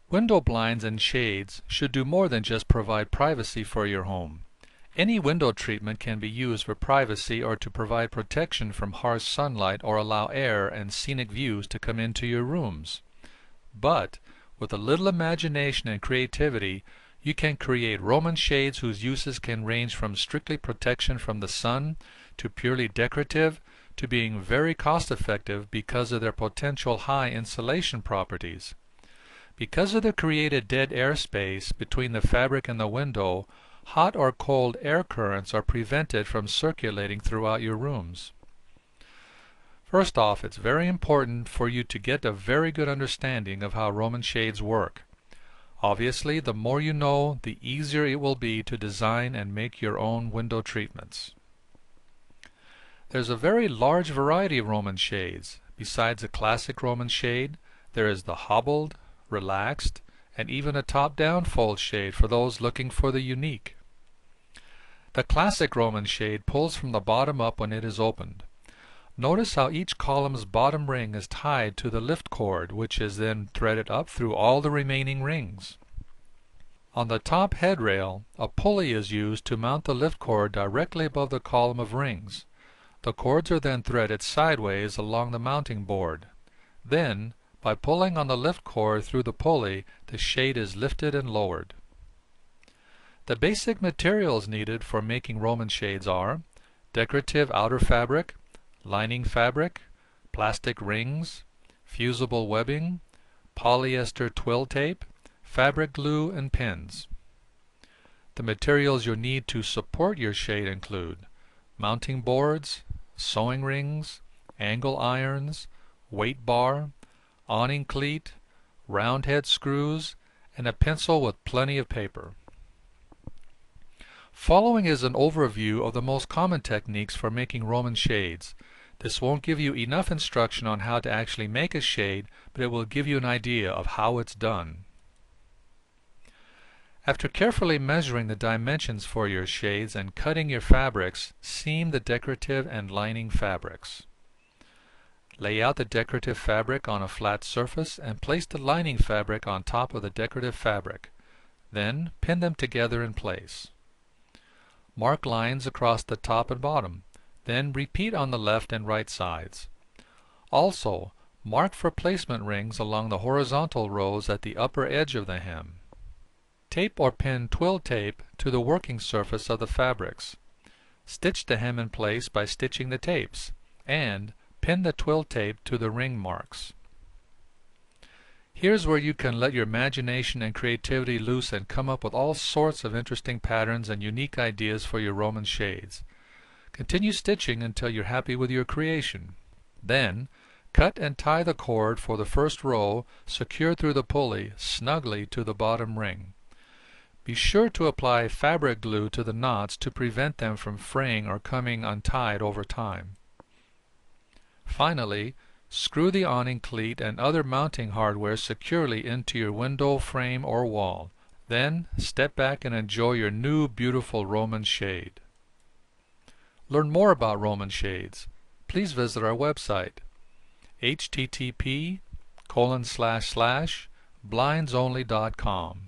Window blinds and shades should do more than just provide privacy for your home. Any window treatment can be used for privacy or to provide protection from harsh sunlight or allow air and scenic views to come into your rooms. But with a little imagination and creativity, you can create Roman shades whose uses can range from strictly protection from the sun to purely decorative to being very cost-effective because of their potential high insulation properties. Because of the created dead air space between the fabric and the window, hot or cold air currents are prevented from circulating throughout your rooms. First off, it's very important for you to get a very good understanding of how Roman shades work. Obviously, the more you know, the easier it will be to design and make your own window treatments. There's a very large variety of Roman shades. Besides a classic Roman shade, there is the hobbled, relaxed, and even a top-down fold shade for those looking for the unique. The classic Roman shade pulls from the bottom up when it is opened. Notice how each column's bottom ring is tied to the lift cord, which is then threaded up through all the remaining rings. On the top headrail, a pulley is used to mount the lift cord directly above the column of rings. The cords are then threaded sideways along the mounting board. Then, by pulling on the lift cord through the pulley, the shade is lifted and lowered. The basic materials needed for making Roman shades are decorative outer fabric, lining fabric, plastic rings, fusible webbing, polyester twill tape, fabric glue, and pins. The materials you'll need to support your shade include mounting boards, sewing rings, angle irons, weight bar, awning cleat, round head screws, and a pencil with plenty of paper. Following is an overview of the most common techniques for making Roman shades. This won't give you enough instruction on how to actually make a shade, but it will give you an idea of how it's done. After carefully measuring the dimensions for your shades and cutting your fabrics, seam the decorative and lining fabrics. Lay out the decorative fabric on a flat surface and place the lining fabric on top of the decorative fabric. Then pin them together in place. Mark lines across the top and bottom. Then repeat on the left and right sides. Also, mark for placement rings along the horizontal rows at the upper edge of the hem. Tape or pin twill tape to the working surface of the fabrics. Stitch the hem in place by stitching the tapes, and pin the twill tape to the ring marks. Here's where you can let your imagination and creativity loose and come up with all sorts of interesting patterns and unique ideas for your Roman shades. Continue stitching until you're happy with your creation. Then, cut and tie the cord for the first row, secured through the pulley, snugly to the bottom ring. Be sure to apply fabric glue to the knots to prevent them from fraying or coming untied over time. Finally, screw the awning cleat and other mounting hardware securely into your window frame or wall. Then, step back and enjoy your new beautiful Roman shade. Learn more about Roman shades. Please visit our website, http://blindsonly.com.